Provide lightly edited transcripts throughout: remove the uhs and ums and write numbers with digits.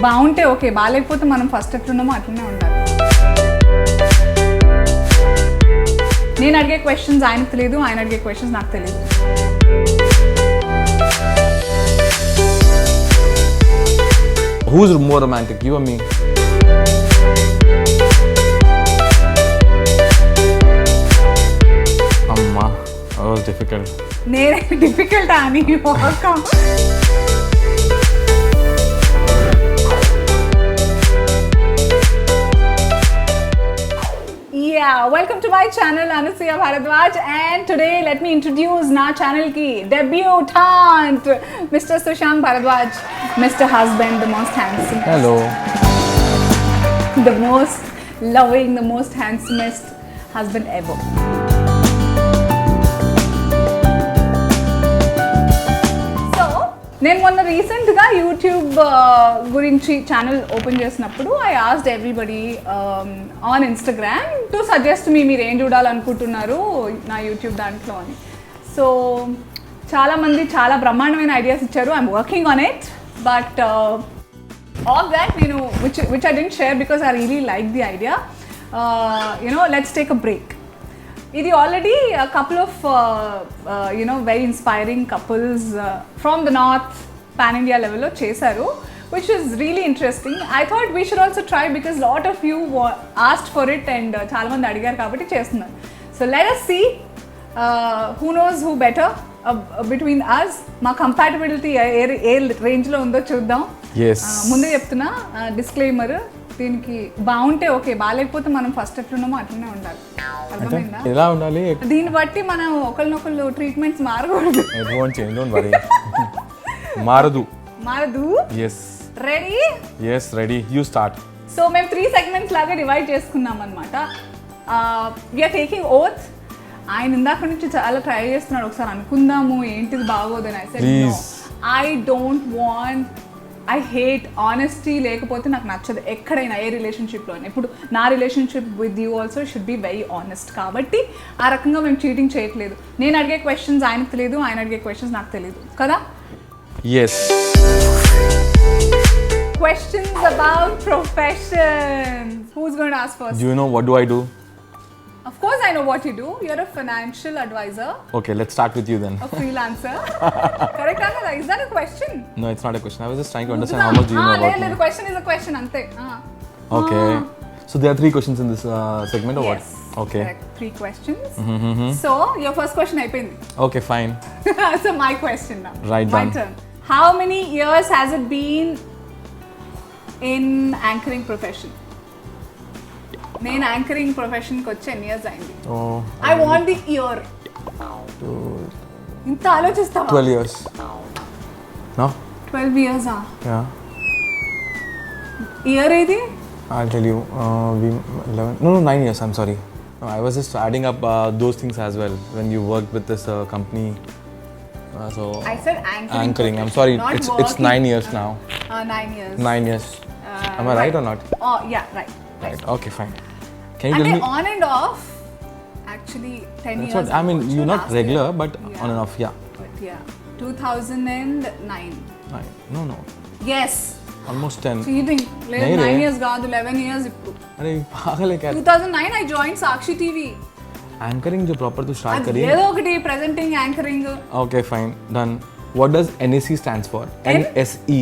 బాగుంటే ఓకే, బాగాలేకపోతే మనం ఫస్ట్ ఎట్లున్నామో అట్లనే ఉండాలి. నేను అడిగే క్వశ్చన్స్ ఆయనకు తెలియదు, ఆయన అడిగే క్వశ్చన్స్ నాకు తెలియదు. Who's more romantic, you or me? Amma, that was difficult. నేనే డిఫికల్ట్ అని వాకం. Yeah, welcome to my channel Anusuya Bharadwaj, and today let me introduce na channel ki debutant Mr. Sushank Bharadwaj, Mr. Husband, the most handsome. Hello. The most loving, the most handsomest husband ever. నేను మొన్న రీసెంట్గా YouTube గురించి channel open చేసినప్పుడు I asked everybody on Instagram to suggest మీరు ఏం చూడాలనుకుంటున్నారు నా YouTube దాంట్లో అని. సో చాలామంది చాలా బ్రహ్మాండమైన ఐడియాస్ ఇచ్చారు. I'm working on it, but all that నేను which I didn't share because I really like the idea. Let's take a break. ఇది already couple of very inspiring couples from the north pan India లెవెల్లో చేశారు, which is really interesting. I thought we should also try because lot of you asked for it and చాలామంది అడిగారు కాబట్టి చేస్తున్నారు. So let us see who knows who better between us. మా compatibility ఏ రేంజ్లో ఉందో చూద్దాం. ముందే చెప్తున్నా డిస్క్లైమర్, దీనికి బాగుంటే ఓకే, బాగాలేకపోతే మనం ఫస్ట్ ఎట్లున్నామో అట్లనే ఉండాలి. అర్థమైందా? ఎలా ఉండాలి? దీన్ని బట్టి మనం ఒకరినొకళ్ళు ట్రీట్మెంట్స్ మారకూడదు. మారదు. yes. Ready? yes, ready. you start. So మేము 3 segments లాగా డివైడ్ చేసుకున్నాం అనమాట. We're taking oath. ఆయన ఇందాక నుంచి చాలా ట్రై చేస్తున్నాడు, ఒకసారి అనుకుందాము ఏంటిది బాగోదని. I don't want, I hate honesty. లేకపోతే నాకు నచ్చదు ఎక్కడైనా, ఏ రిలేషన్షిప్లో అయినా. ఇప్పుడు నా relationship with you also should be very honest. కాబట్టి ఆ రకంగా మేము చీటింగ్ చేయట్లేదు. నేను అడిగే క్వశ్చన్స్ ఆయనకు తెలియదు, ఆయన అడిగే క్వశ్చన్స్ నాకు తెలియదు కదా. Questions about professions. Who's going to ask first? Do you know what do I do? Of course I know what you do. You're a financial advisor. Okay, let's start with you then. A freelancer. Correct answer. Is that a question? No, it's not a question. I was just trying to understand how much do you know about me. The question is a question, ante. Okay. So there are 3 questions in this segment or yes, what? Okay. Correct. 3 questions. So your first question ayipindi. Okay, fine. So my question now. Right, my done. turn. How many years has it been in anchoring profession? నేను anchoring ప్రొఫెషన్కి వచ్చి 10 years అయింది. I want the year. ఇంత ఆలోచిస్తావా? 12 years. No? 12 years ఆ? Yeah. Year ఏది? I'll tell you. 11. No, 9 years. I'm sorry. No, I was just adding up those things as well when you worked with this company. So I said anchoring. I'm sorry. It's 9 years now. 9 years. 9 years. Am I right or not? Oh yeah, right. Okay, fine. Can you tell me? On and off. Actually, 10 years. What, I mean, you're not regular, but on and off, yeah. But yeah, 2009. No. Yes. Almost 10. Cheating. 9 years కాదు, 11 years ఇప్పుడు. अरे पागल है क्या? 2009 I joined Sakshi TV. Anchoring जो proper तो start करी. ఏదో ఒకటి presenting, anchoring. Okay, fine, done. What does NSE stands for? NSE.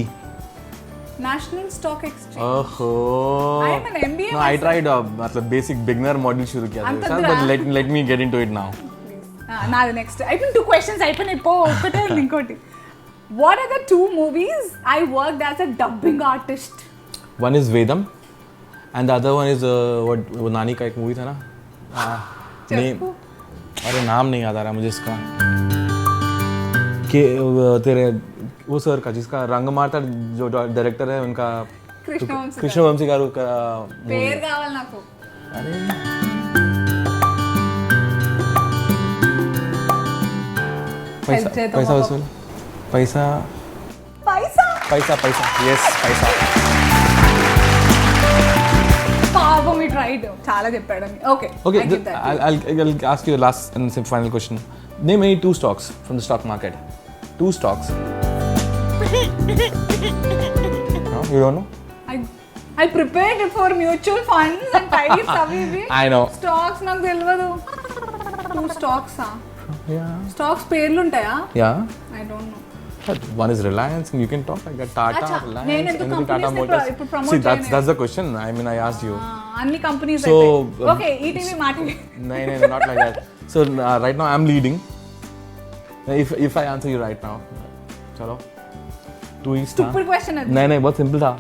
National Stock Exchange. Oh. I am an MBA. No, I tried मतलब basic beginner module शुरू किया था, but let me get into it now. నాది next అయిపోయింది. 2 questions అయిపోయినాయి. ఒకటే ఉంది ఇంకోటి. What are the 2 movies I worked as a dubbing artist? One is Vedam and the other one is वो नानी का एक मूवी था ना, नेम, अरे नाम नहीं याद आ रहा मुझे इसका, कि तेरे वो सर का जिसका रंगमार्ता जो डायरेक्टर है उनका, कृष्णवंशी गारू का పేరు కావాలి నాకు. अरे पैसा वसूल, पैसा yes, पैसा. పాపం మీ ట్రైడ్ చాలా చెప్పాడు. Okay I'll ask you the last and final question. Name any 2 stocks from the stock market. 2 stocks. No, you don't know? I prepared it for mutual funds and types అవి ఇవి. I know. Stocks నాకు తెలియదు. 2 stocks Yeah. Stocks పేర్లు ఉంటాయా? Yeah. I don't know. But one is Reliance, and you can talk like that. Tata, Acha, Reliance, నేను ఎందుకు anything Tata companies ని Motors. ఇప్పుడు promote See, చేయను. that's the question. I mean, I asked you. అన్ని companies So, అయితే. Okay, ETV మా TV. No, not like that. So right now I'm leading. If I answer you right now, chalo. 2 is Stupid question అది. नहीं बहुत simple था.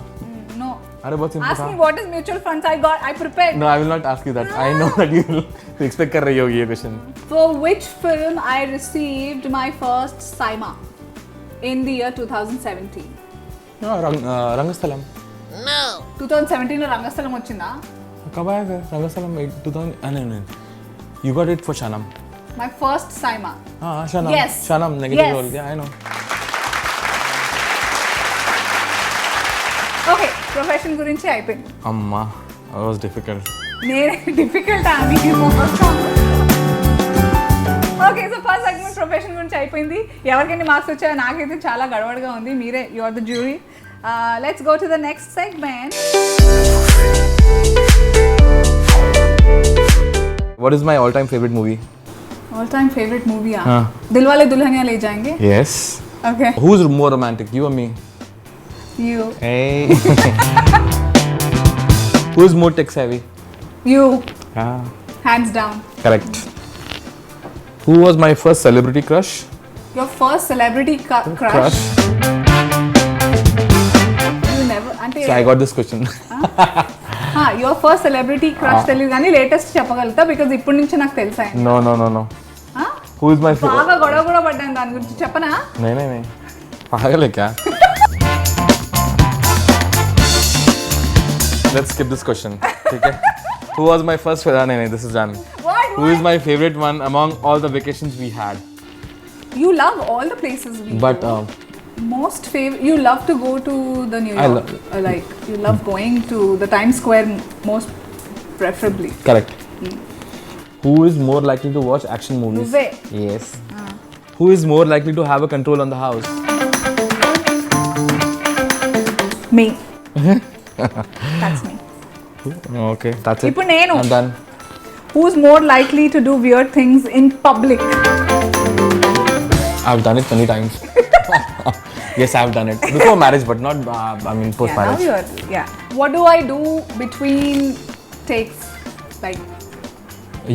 No. अरे बहुत simple Ask था. me what is mutual funds. I prepared. No, I will not ask you that. I know that you will expect कर रही होगी ये question. For which film I received my first SIMA in the year 2017? No, Rangasthalam. 2017 లో రంగస్థలం వచ్చిందా? कब आया फिर रंगस्थलम 2000 नहीं. You got it for Shanam. My first SIMA. हाँ Shanam. Yes. Shanam negative Yes. role. Yeah, I know. Okay, profession గురించి అయిపోయింది. అమ్మా, that was difficult. నేను డిఫికల్ట్ అని okay, so first segment profession గురించి అయిపోయింది. ఎవరికైనా మార్క్స్ వచ్చాయో నాకైతే చాలా గడబడగా ఉంది. మీరే you are the jury. Let's go to the next segment. What is my all-time favorite movie? All time favourite movie हाँ. Dilwale Dulhania Le Jayenge. Yes. Okay, Who's more romantic, you or me? You Hey. Who's more tech savvy? You Ah, hands down. correct. Who was my first celebrity crush? Your first celebrity crush. You never అంటే So I got this question. Your first celebrity crush తెలియదు కానీ latest చెప్పగలుగుతా because ఇప్పటి నుంచి నాకు తెలుసా. No. Who is my favorite? బాగా గొడవ కూడా పడ్డాను దాని గురించి చెప్పనా? नहीं. पागल है क्या? Let's skip this question. ठीक है? Who was my first? नहीं, this is done. What? Who is my favorite one among all the vacations we had? You love all the places we But go. Most favorite. You love to go to the New I York. Like you love going to the Times Square most preferably. correct. Who is more likely to watch action movies? నువ్వే. Yes. Who is more likely to have a control on the house? Me. That's me. Okay, that's it. ఇప్పుడు నేను. I'm done. Who's more likely to do weird things in public? I've done it many times. Yes, I've done it before marriage, but not. I mean, post Yeah, now marriage. you're. Yeah. What do I do between takes? Like.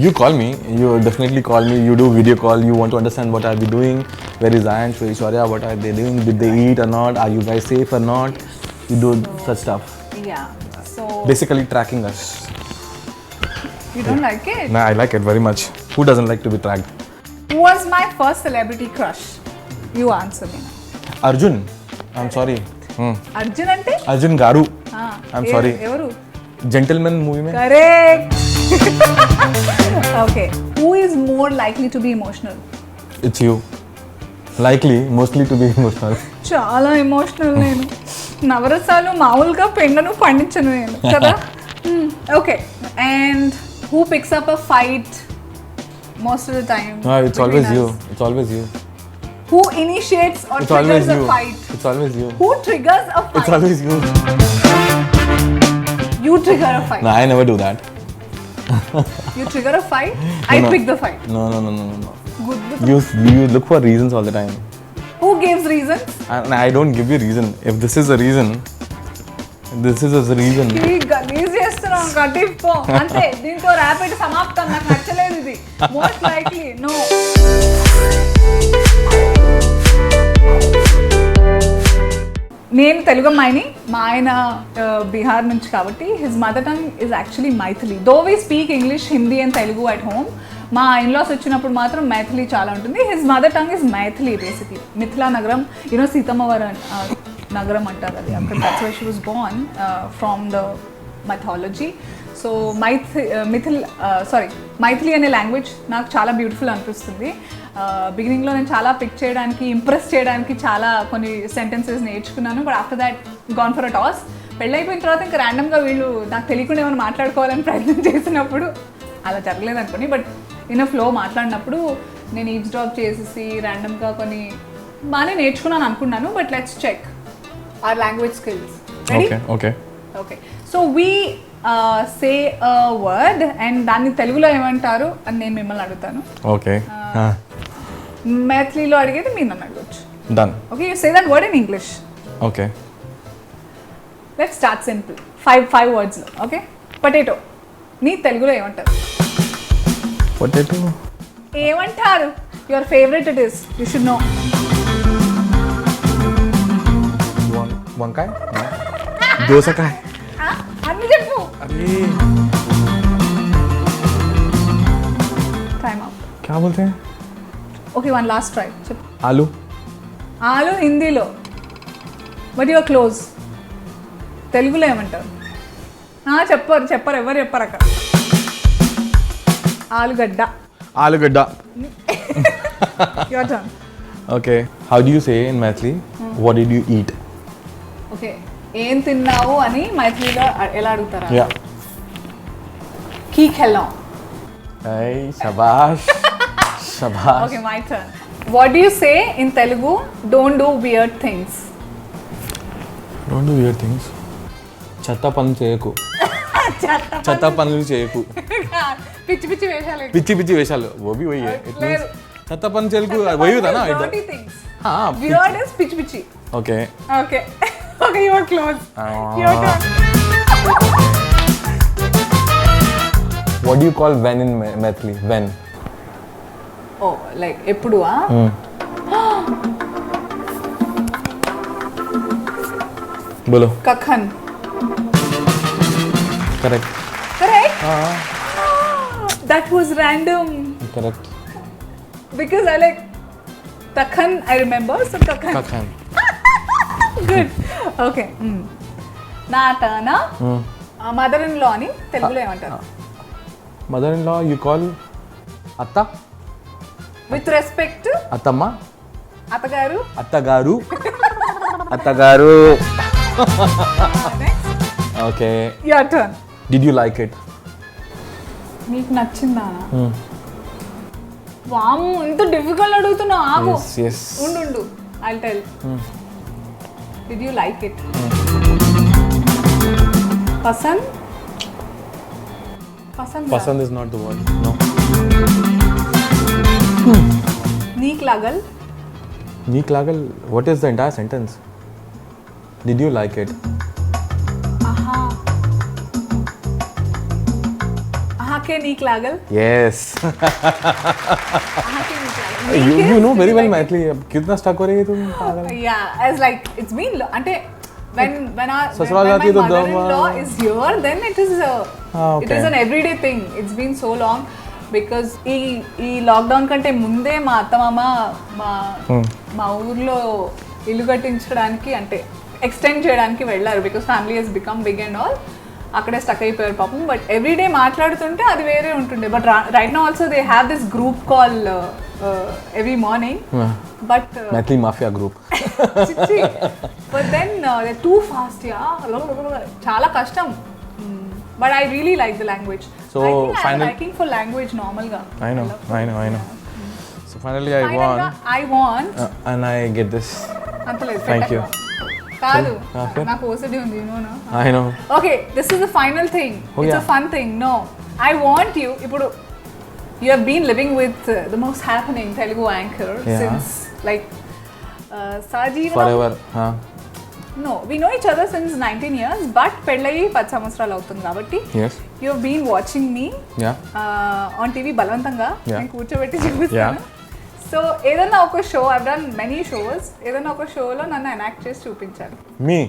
You call me. You definitely call me. You do video call. You want to understand what I'll be doing. Where is Ayan, Shwarya? What are they doing? Did they eat or not? Are you guys safe or not? You do such stuff. Yeah. So. Basically tracking us. You don't like it? Nah, I like it very much. Who doesn't like to be tracked? Who was my first celebrity crush? You answer me now. Arjun. I'm sorry. Arjun ante? Arjun Garu. I'm sorry. Evaru? Gentleman movie mein. Correct. Okay. Who is more likely to be emotional? It's you. Likely, mostly to be emotional. చాలా emotional నేను. నవరసాలు మామూలుగా పెండను పండించను నేను కదా. Okay, and who picks up a fight most of the time? It's always you. It's always you. Who initiates or It's always triggers a you. fight? It's always you. Who triggers a fight? It's always you. You trigger a fight. No, I never do that. You trigger a fight. I No. pick the fight. No. Good. You look for reasons all the time. Who gives reasons? And I don't give you reason. If this is a reason, this is a reason. ఈ గలీజ్ చేస్తున్నాం కట్టిపో అంతే. దీంతో rapid సమాప్తం. నాకు నచ్చలేదు ఇది. Most likely no. నేను తెలుగు అమ్మాయిని, మా ఆయన బీహార్ నుంచి కాబట్టి his mother tongue is actually Maithili. Though we speak English, Hindi and Telugu at home. మా ఇన్లాస్ వచ్చినప్పుడు మాత్రం మైథిలి చాలా ఉంటుంది. His mother tongue is Maithili basically. Mithila నగరం, యూనో సీతమ్మవారు నగరం అంటారు అది. అక్కడ that's why she was born from the mythology. So Maithili అనే లాంగ్వేజ్ నాకు చాలా బ్యూటిఫుల్ అనిపిస్తుంది. బిగినింగ్లో నేను చాలా పిక్ చేయడానికి, ఇంప్రెస్ చేయడానికి చాలా కొన్ని సెంటెన్సెస్ నేర్చుకున్నాను. But after that gone for a toss. పెళ్ళైపోయిన తర్వాత ఇంకా ర్యాండమ్గా వీళ్ళు నాకు తెలియకుండా ఏమైనా మాట్లాడుకోవాలని ప్రయత్నం చేసినప్పుడు అలా జరగలేదు అనుకోని, బట్ ఇన్ ఫ్లో మాట్లాడినప్పుడు నేను ఈవ్స్ డ్రాప్ చేసేసి ర్యాండమ్గా కొన్ని బాగానే నేర్చుకున్నాను అనుకున్నాను. But let's check our language skills. Ready? Okay. Okay. So we say a word and దాన్ని తెలుగులో ఏమంటారు అని నేను మిమ్మల్ని అడుగుతాను. ఓకే మైథిలీలో అడిగేది మీరు నన్ను అడగచ్చు. Done. Okay you say that word in English. Okay let's start simple. Five వర్డ్స్లో. ఓకే పొటాటో నీ తెలుగులో ఏమంటారు? పొటాటో ఏమంటారు? Your favourite it is, you should know. వంకాయ దోసకాయ అన్ని చెప్పు. अरे టైమ్ అవుట్. क्या बोलते हैं? ఓకే వన్ లాస్ట్ ట్రై చెప్పు. आलू. ఆలు హిందీలో, బట్ యువర్ క్లోజ్. తెలుగులో ఏమంటారు? చెప్పరు ఎవరు చెప్పరు అక్కడ. ఆలుగడ్డ. आलूगड्ढा. Your turn. Okay. How do you say in Maithili? What did you eat? Okay ఏం తిన్నావు అని మైథిలీలో ఎలా అడుగుతారా? Yeah. కీ ఖెల్లాం. Hey, shabash. Shabash. Okay my turn. What do you say in Telugu don't do weird things? Don't do weird things. చెత్త పనులు చేయకు. చెత్త పనులు చేయకు. పిచ్చి పిచ్చి వేషాలు. పిచ్చి పిచ్చి వేషాలు. वो भी वही है. It means లేదు. చెత్త పనులు చేయకు. वही होता ना. Dirty things. हाँ. Weird is పిచ్చి పిచ్చి. Okay. Okay. Okay, you are close. Ah. Your turn. What do you call when in Maithili? When? Oh, like ఎప్పుడు? बोलो. కఖన్. Correct. Correct? That was random Correct. because I like Takhan I remember, so Takhan. Kakhan. Good. Okay. నా turn. Mother in law అని తెలుగులో ఏమంటారు? Mother-in-law you call అత్త. With respect అత్తమ్మ. అత్తగారు. అత్తగారు. అత్తగారు. Okay. Your turn. Did you like it? నీకు నచ్చిందా? వాము ఇంత డిఫికల్ట్ అడుగుతున్నావు. ఆగు. Yes. ఉండు I'll tell. Did you like it? Pasand. Pasand is not the word. No. నీకు లగల్. Neek lagal. What is the entire sentence? Did you like it? ఆహాకే నీకు లగల్. Yes. ఆహాకే నీకు లగల్. you know very well Maithili. अब कितना stuck हो रही है तुम पागल. Yeah, as like it's been అంటే when our ससुराल when जाती my है तो mother-in-law दम- is here, then it is okay. it is an everyday thing. It's been so long because ఈ లాక్డౌన్ కంటే ముందే మా అత్తమామ మా ఊర్లో ఇల్లు కట్టించడానికి అంటే ఎక్స్టెండ్ చేయడానికి వెళ్ళారు because family he's become big and all. అక్కడే స్టక్ అయిపోయారు పాపం. బట్ ఎవ్రీడే మాట్లాడుతుంటే అది వేరే ఉంటుండే. But right now also they have this group call every morning. But Maithili Mafia group. But then they too fast. చాలా కష్టం. But I really like the language. So, final liking for language నార్మల్గా. I know. So finally I won. I want. And I get this. అంతలేదు. Thank you. కాదు Okay. నాకు OCD ఉంది యూనోనా. I know. Okay this is the final thing. Oh, it's yeah. A fun thing. No I want you. ఇప్పుడు you have been living with the most happening Telugu anchor Yeah. Since like సాజీవనం. Forever. Huh? No, we know each other since 19 years, but పెళ్ళయి 10 సంవత్సరాలు అవుతుంది కాబట్టి Yes. you have been watching me Yeah. on TV బలవంతంగా Yeah. నేను కూర్చోబెట్టి చూపిస్తాను. So ఏదైనా ఒక show, I done many shows, ఏదైనా ఒక షోలో నన్ను ఎనాక్ట్ చేసి చూపించాలి. Me.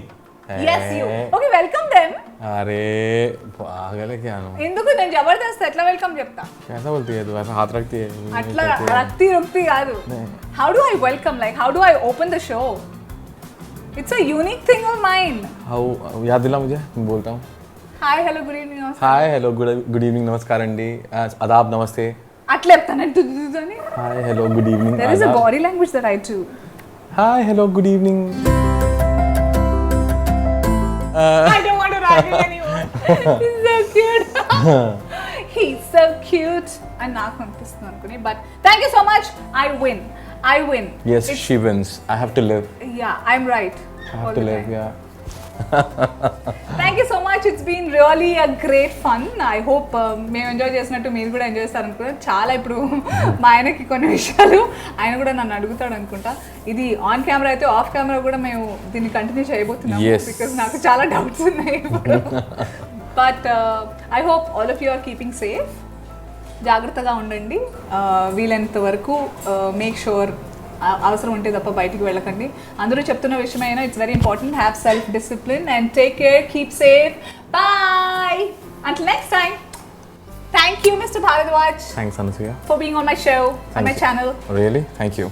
Yes, you. Okay, welcome them. अरे पागल है क्या नो. ఎందుకు నేను జబర్దస్త్ ఎట్లా వెల్కమ్ చెప్తా? कैसा बोलती है तू? ऐसा हाथ रखती है. అట్లా రక్తి రుక్తి కాదు. How do I welcome, like how do I open the show? It's a unique thing of mind. How याद दिला मुझे. मैं बोलता हूँ. Hi hello good evening. Hi hello good evening नमस्कार अंडी आदाब नमस्ते. అట్లా చెప్తాను అని. Hi hello good evening There is a body language that I do. Hi hello good evening. I don't want to rag him anymore. He's so cute. He's so cute. And నాకు అనిపిస్తుంది అనుకుని. But thank you so much. I win. Yes, she wins. I have to live. Yeah, I'm right. I have to live. Yeah. Thank you so much. Much. It's been really a great fun. I hope మేము enjoy చేసినట్టు మీరు కూడా enjoy చేస్తారు అనుకుంటా. చాలా ఇప్పుడు మా ఆయనకి కొన్ని విషయాలు ఆయన కూడా నన్ను అడుగుతాడు అనుకుంటా. ఇది ఆన్ కెమెరా అయితే ఆఫ్ కెమెరా కూడా మేము దీన్ని కంటిన్యూ చేయబోతున్నాము Yes. బికాస్ నాకు చాలా డౌట్స్ ఉన్నాయి ఇప్పుడు. But I hope all of you are keeping safe. జాగ్రత్తగా ఉండండి. వీలైనంత వరకు మేక్ షూర్ అవసరం ఉంటే తప్ప బయటికి వెళ్ళకండి. అందరూ చెప్తున్న విషయమైనా it's very important. Have self discipline and take care. Keep safe. Bye. Until next time. Thank you, Mr. Bharadwaj, Thanks, Anasuya. for being on my show, on my channel. Really? Thank you.